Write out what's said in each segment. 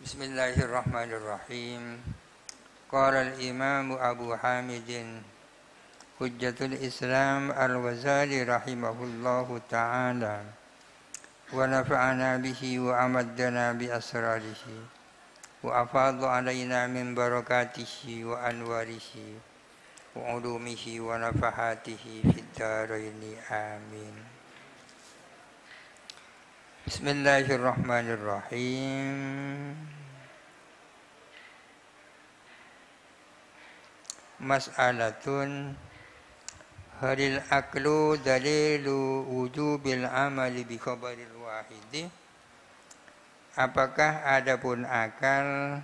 Bismillahirrahmanirrahim. Qala al-Imam Abu Hamid Hujjatul Islam Al-Ghazali rahimahullahu ta'ala wa nafa'ana bihi wa amaddana bi asrarihi wa afadha alaina min barakatihi wa anwarihi wa ulumihi wa nafahatihi fid dharaini amin. Bismillahirrahmanirrahim. Mas'alatun halil aklu dalilu wujubil amali bi khabaril wahidi. Apakah adapun akal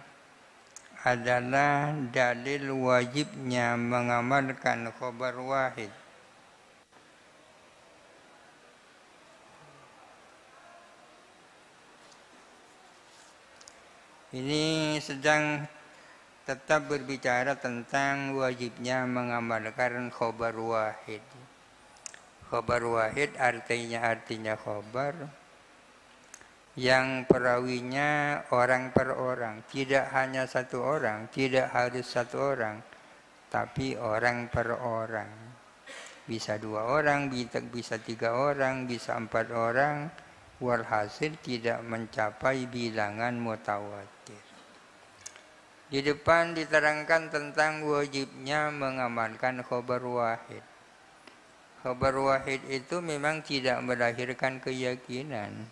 adalah dalil wajibnya mengamalkan khabar wahid? Ini sedang tetap berbicara tentang wajibnya mengamalkan khobar wahid. Khobar wahid artinya khobar yang perawinya orang per orang, tidak hanya satu orang, tidak harus satu orang, tapi orang per orang. Bisa dua orang, bisa tiga orang, bisa empat orang, walhasil tidak mencapai bilangan mutawatir. Di depan diterangkan tentang wajibnya mengamalkan khobar wahid. Khobar wahid itu memang tidak melahirkan keyakinan,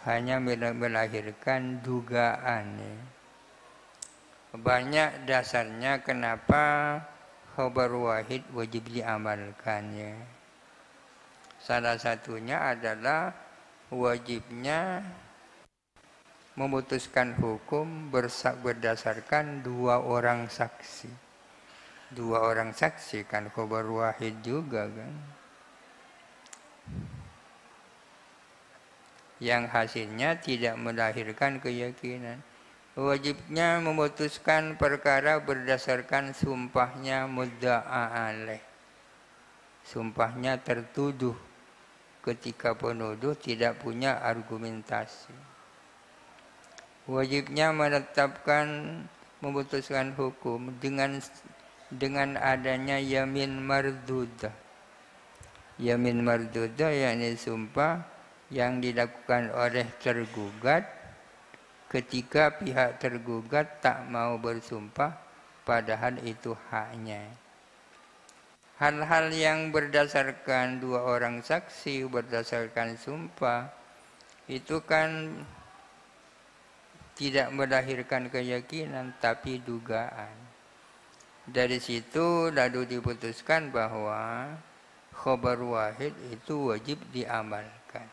hanya melahirkan dugaan. Banyak dasarnya kenapa khobar wahid wajib diamalkannya. Salah satunya adalah wajibnya memutuskan hukum berdasarkan dua orang saksi. Dua orang saksi kan khobar wahid juga kan. Yang hasilnya tidak melahirkan keyakinan. Wajibnya memutuskan perkara berdasarkan sumpahnya mudda'a alaih. Sumpahnya tertuduh ketika penuduh tidak punya argumentasi. Wajibnya memutuskan hukum dengan adanya yamin mardudah. Yamin mardudah yakni sumpah yang dilakukan oleh tergugat ketika pihak tergugat tak mau bersumpah padahal itu haknya. Hal-hal yang berdasarkan dua orang saksi, berdasarkan sumpah, itu kan tidak melahirkan keyakinan, tapi dugaan. Dari situ lalu diputuskan bahwa khobar wahid itu wajib diamalkan.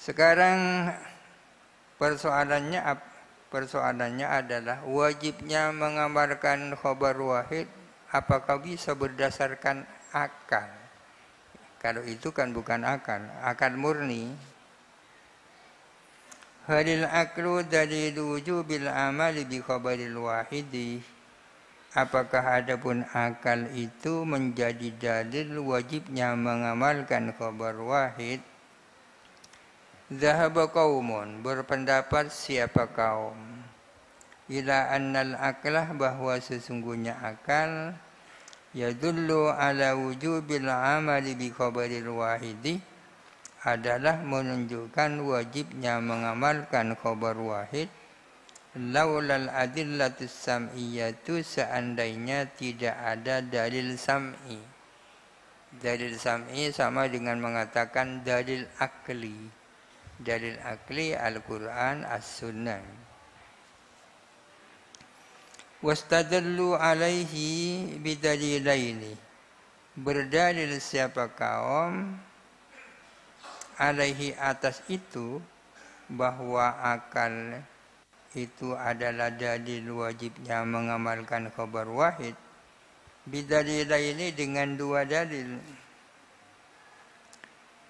Sekarang persoalannya adalah wajibnya mengamalkan khobar wahid apakah bisa berdasarkan akal? Kalau itu kan bukan akal murni. Halil aklu dalilu wujubil amali bi khabaril wahidi. Apakah adapun akal itu menjadi dalil wajibnya mengamalkan khabar wahid? Zahaba qaumun, berpendapat siapa kaum, ila annal aklah, bahwa sesungguhnya akal yadullu ala wujubil amali bi khabaril wahidi, adalah menunjukkan wajibnya mengamalkan khabar wahid. Laulal adillatus sam'iyatu, seandainya tidak ada dalil sam'i. Dalil sam'i sama dengan mengatakan dalil akli. Dalil akli Al-Quran, As-Sunnah. Wastadallu alaihi bidalilaini, berdalil siapa kaum alaihi atas itu, bahwa akal itu adalah dalil wajibnya mengamalkan khabar wahid. Bidalilaini, dengan dua dalil.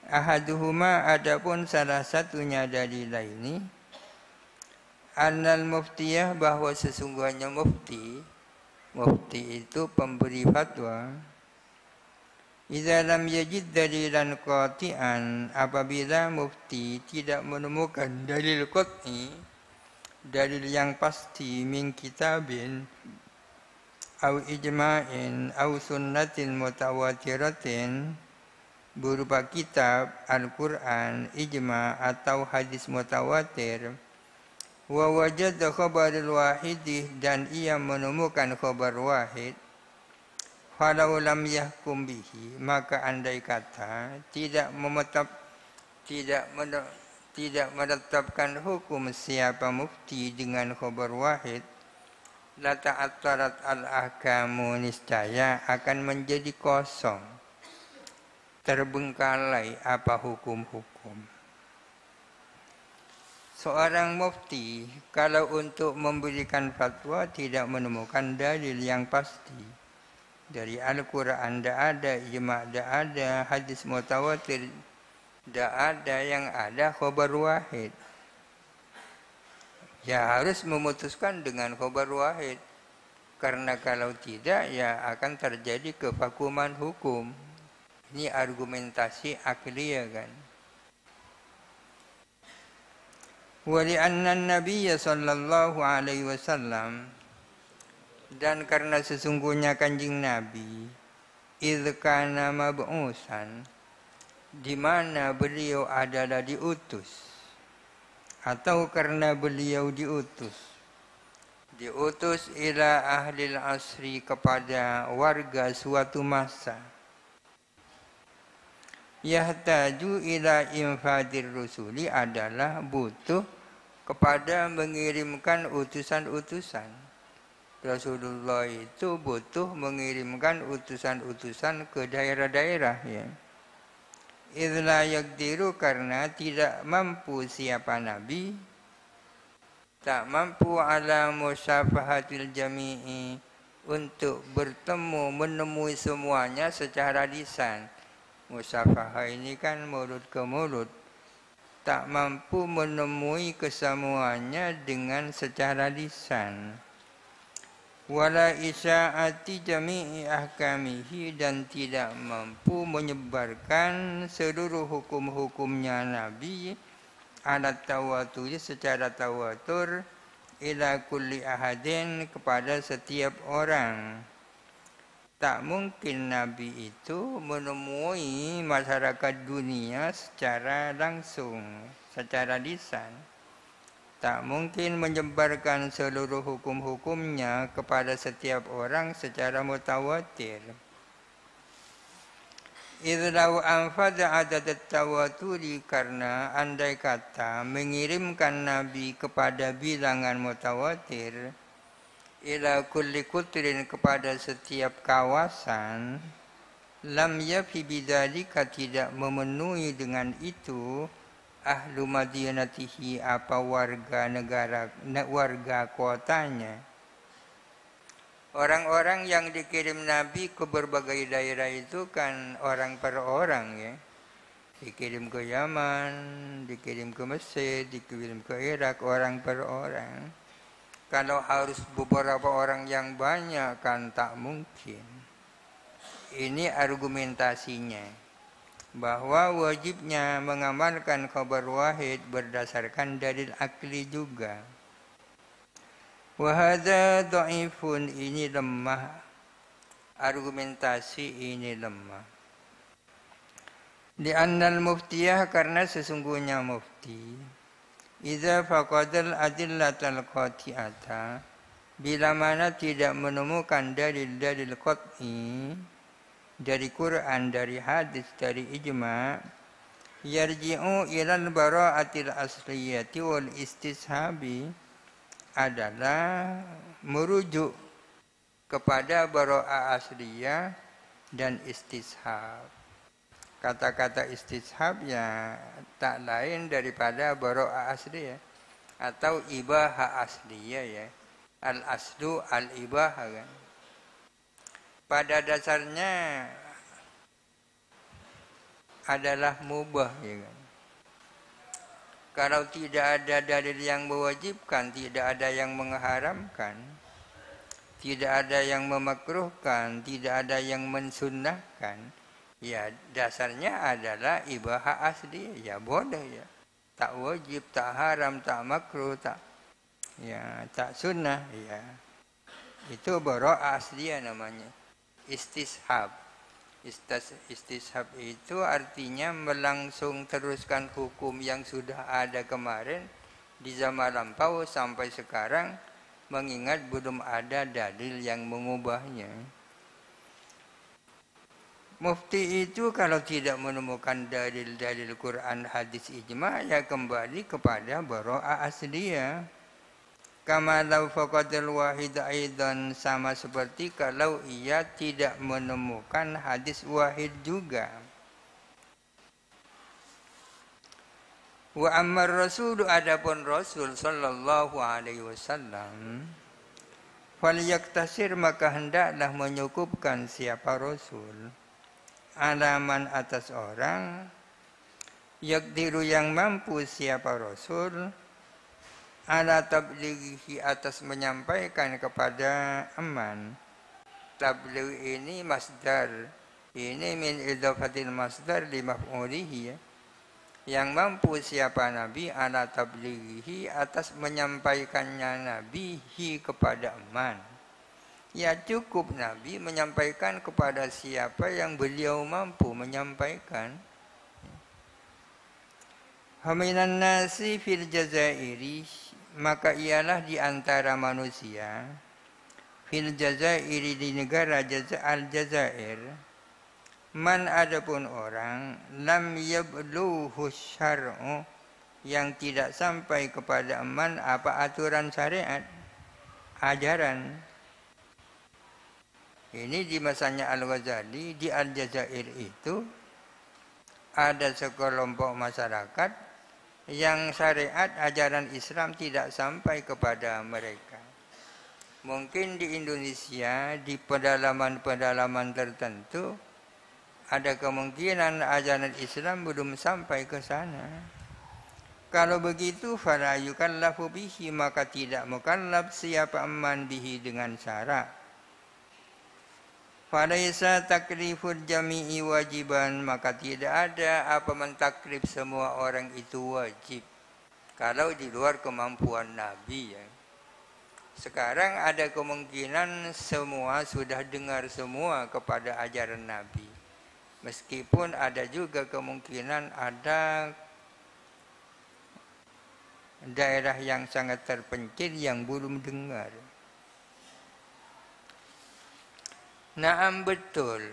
Ahaduhuma, adapun salah satunya dalilaini, annal muftiyah, bahwa sesungguhnya mufti itu pemberi fatwa, idza lam yajid dalilan qati'an, apabila mufti tidak menemukan dalil qat'i, dalil yang pasti min kitabin au ijma'in au sunnatin mutawatiratin berupa kitab, Al-Quran, ijma' atau hadis mutawatir. Wa wajada khabarul wahidih, dan ia menemukan khabar wahid. Falau lam yahkum bihi, maka andai kata tidak menetapkan hukum siapa mufti dengan khabar wahid, la ta'attarat al-ahkamu, niscaya akan menjadi kosong, terbengkalai apa hukum-hukum. Seorang mufti kalau untuk memberikan fatwa tidak menemukan dalil yang pasti dari Al-Quran, tidak ada, ijma' tidak ada, hadis mutawatir tidak ada, yang ada khabar wahid, ya harus memutuskan dengan khabar wahid, karena kalau tidak ya akan terjadi kevakuman hukum. Ini argumentasi akliyah kan. Wa li'anna an-nabiyya sallallahu alaihi wasallam, dan karena sesungguhnya Kanjeng Nabi, idz kana mab'usan, di mana beliau adalah diutus, atau karena beliau diutus ila ahlil asri, kepada warga suatu masa, yahtaju ila infadir rusuli, adalah butuh kepada mengirimkan utusan-utusan. Rasulullah itu butuh mengirimkan utusan-utusan ke daerah-daerah ya. Idla yaqdiru, karena tidak mampu siapa nabi, tak mampu ala musyafahatil jami'i, untuk bertemu menemui semuanya secara lisan. Musyafahah ini kan mulut ke mulut, tak mampu menemui kesemuanya dengan secara lisan. Wala isya'ati jami'i ahkamihi, dan tidak mampu menyebarkan seluruh hukum-hukumnya Nabi alat tawatur, secara tawatur, ila kulli ahadin, kepada setiap orang. Tak mungkin Nabi itu menemui masyarakat dunia secara langsung, secara lisan. Tak mungkin menyebarkan seluruh hukum-hukumnya kepada setiap orang secara mutawatir. Idlau anfadha adadat tawaturi, karena andai kata mengirimkan Nabi kepada bilangan mutawatir, ila kulli kutrin, kepada setiap kawasan, lam yafi bidzalika, tidak memenuhi dengan itu, ahlu madinatihi, apa warga negara, warga kotanya. Orang-orang yang dikirim Nabi ke berbagai daerah itu kan orang per orang ya. Dikirim ke Yaman, dikirim ke Mesir, dikirim ke Irak, orang per orang. Kalau harus beberapa orang yang banyak kan tak mungkin. Ini argumentasinya, bahwa wajibnya mengamalkan khabar wahid berdasarkan dalil akli juga. Wa hadza dhaifun, ini lemah, argumentasi ini lemah. Li'annal muftiyah, karena sesungguhnya mufti, idza faqadal adillatal qati'ata, bila mana tidak menemukan dalil-dalil qat'i dari Quran, dari hadis, dari ijma', yarji'u ilal bara'atil asliyati wal istishabi, adalah merujuk kepada bara'ah asliyah dan istishab. Kata-kata istishab ya tak lain daripada bara'ah asliyah atau ibahah asliyah ya. Al-aslu al-ibahah kan. Pada dasarnya adalah mubah ya kan. Kalau tidak ada dalil yang mewajibkan, tidak ada yang mengharamkan, tidak ada yang memakruhkan, tidak ada yang mensunnahkan, ya dasarnya adalah ibahah asli, ya boleh ya. Tak wajib, tak haram, tak makruh, tak ya tak sunnah, ya itu bara'ah asliya namanya. Istishab. Istishab itu artinya melangsung teruskan hukum yang sudah ada kemarin di zaman lampau sampai sekarang, mengingat belum ada dalil yang mengubahnya. Mufti itu kalau tidak menemukan dalil-dalil Quran, hadis, ijma', ya kembali kepada bara'ah asliyah. Kama law faqadal wahid aidan, sama seperti kalau ia tidak menemukan hadis wahid juga. Wa ammar rasul, adapun Rasul sallallahu alaihi wasallam, falyaktasir, maka hendaklah menyukupkan siapa Rasul, alaman atas orang, yakdiru yang mampu siapa Rasul, ala tablighi atas menyampaikan kepada aman. Tabligh ini masdar, ini min idhafatil masdar li maf'ulihi, ya. Yang mampu siapa Nabi, ala tablighi atas menyampaikannya Nabi hi kepada aman. Ya cukup Nabi menyampaikan kepada siapa yang beliau mampu menyampaikan. Haminan nasi fil jazairi, maka ialah di antara manusia, fil jazairi di negara Al-Jazair, man adapun orang, lam yablughu syar'u, yang tidak sampai kepada man apa aturan syariat, ajaran. Ini di masanya Al-Ghazali, di Al-Jazair itu ada sekelompok masyarakat yang syariat ajaran Islam tidak sampai kepada mereka. Mungkin di Indonesia, di pedalaman-pedalaman tertentu, ada kemungkinan ajaran Islam belum sampai ke sana. Kalau begitu, fala yukallafu bihi, maka tidak mukallaf siapa aman bihi dengan syarat. Falaisa takliful jami'i wajiban, maka tidak ada apa mentaklif semua orang itu wajib kalau di luar kemampuan Nabi, ya. Sekarang ada kemungkinan semua sudah dengar semua kepada ajaran Nabi. Meskipun ada juga kemungkinan ada daerah yang sangat terpencil yang belum dengar. Naam, betul.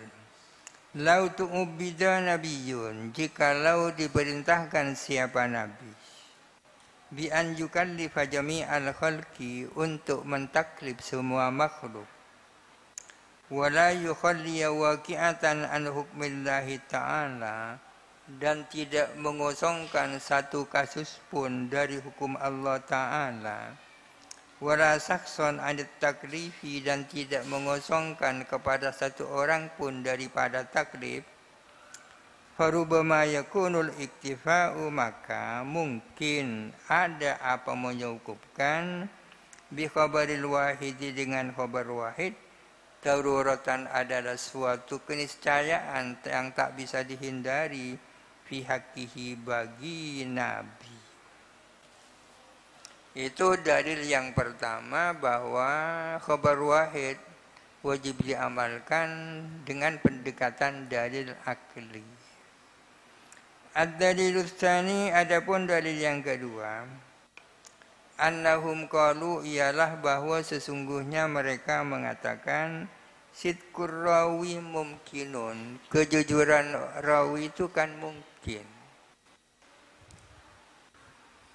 Lau tu'ubida nabiyun, jikalau diperintahkan siapa nabi, bi an yukallifa jami'al khalqi, untuk mentaklif semua makhluk, wala yukhalliya waqi'atan an hukmillahi ta'ala, dan tidak mengosongkan satu kasus pun dari hukum Allah Ta'ala, wala sakson anit taklifi, dan tidak mengosongkan kepada satu orang pun daripada taklif, farubama yakunul iktifa'u, maka mungkin ada apa menyukupkan, bi khabaril wahidi, dengan khabar wahid, daruratan adalah suatu keniscayaan yang tak bisa dihindari, fi haqqihi, bagi Nabi. Itu dalil yang pertama, bahwa khabar wahid wajib diamalkan dengan pendekatan dalil akli. Ad-dalilus tsani, adapun dalil yang kedua, annahum qalu, ialah bahwa sesungguhnya mereka mengatakan, sidqur rawi mumkinun, kejujuran rawi itu kan mungkin.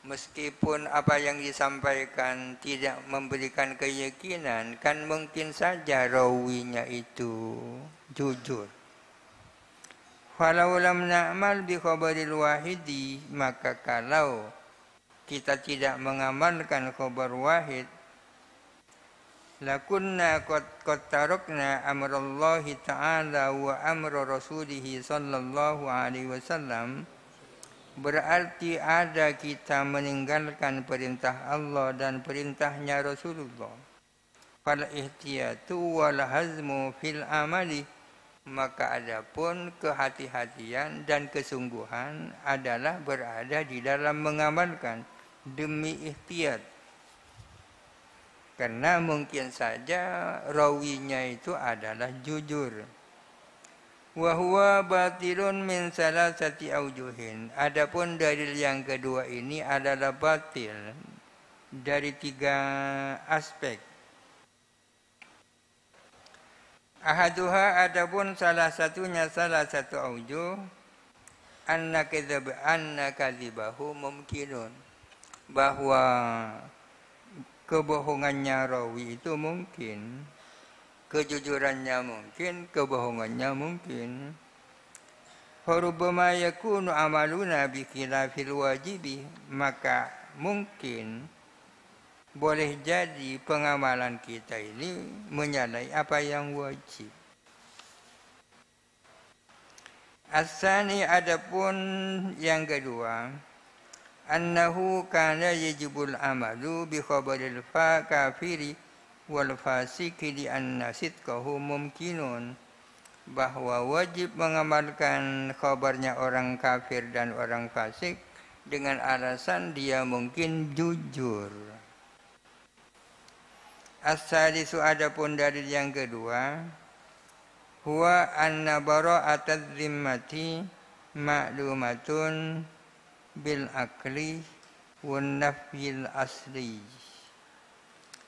Meskipun apa yang disampaikan tidak memberikan keyakinan, kan mungkin saja rawinya itu jujur. Falau lam na'mal bi khabaril wahidi, maka kalau kita tidak mengamalkan khabar wahid, lakunna qad tarakna amrallahi ta'ala wa amra rasulihi sallallahu alaihi wasallam, berarti ada kita meninggalkan perintah Allah dan perintahnya Rasulullah. Fal ihtiyatu wal hazmu fil amali, maka adapun kehati-hatian dan kesungguhan adalah berada di dalam mengamalkan, demi ihtiyat. Karena mungkin saja rawinya itu adalah jujur. Wa huwa batilun min salasati aujuhin. Adapun dalil yang kedua ini adalah batil dari 3 aspek. Ahaduha, adapun salah satu aujuh, anna kadzibahu mumkinun, bahwa kebohongannya rawi itu mungkin, kejujurannya mungkin, kebohongannya mungkin. Farubbama yakunu amaluna bi khilafil wajibi, maka mungkin boleh jadi pengamalan kita ini menyalahi apa yang wajib. Asani, adapun yang kedua, annahu kana yajibul amalu bi khabaril kafiri wal fasiki li anna sidqahu mumkinun, bahwa wajib mengamalkan khabarnya orang kafir dan orang fasik dengan alasan dia mungkin jujur. As-salisu, adapun dalil yang kedua, huwa anna bara'atadz zimmati ma'lumatun bil akli wan nafyil asli,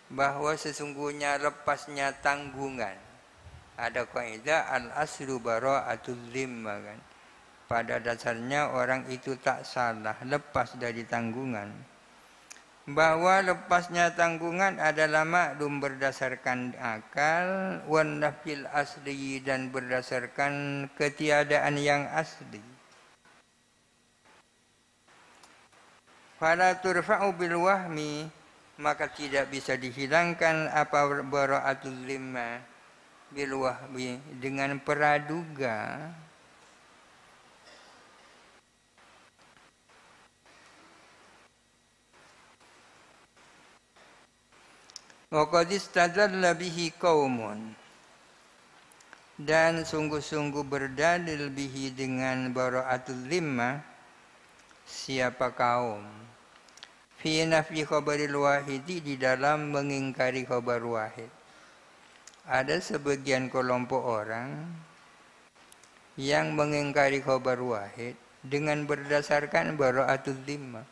bahwa sesungguhnya lepasnya tanggungan. Ada kaidah al-aslu bara'atuz zimmah kan. Pada dasarnya orang itu tak salah, lepas dari tanggungan. Bahwa lepasnya tanggungan adalah maklum berdasarkan akal, wan nafil asli, dan berdasarkan ketiadaan yang asli. Fala turfa'u bil wahmi, maka tidak bisa dihilangkan apa bara'atul zimma bil wahmi dengan praduga. Wa qad istadalla bihi qaumun, dan sungguh-sungguh berdalil bihi dengan bara'atul zimmah siapa kaum, fi nafi khabaril wahidi, di dalam mengingkari khabar wahid. Ada sebagian kelompok orang yang mengingkari khabar wahid dengan berdasarkan bara'atul zimmah,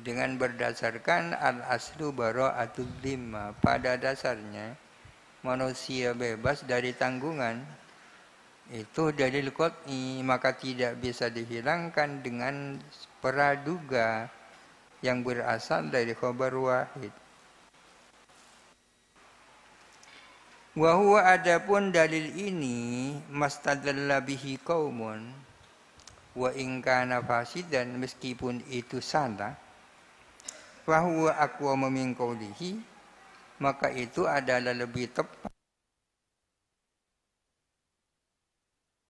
dengan berdasarkan al-aslu bara'atul zimmah. Pada dasarnya manusia bebas dari tanggungan, itu dalil qat'i, maka tidak bisa dihilangkan dengan praduga yang berasal dari khabar wahid. Wa huwa, adapun dalil ini, mastadalla bihi qaumun wa in kana fasidan, meskipun itu salah, fa huwa aqwa min qawlihi, maka itu adalah lebih tepat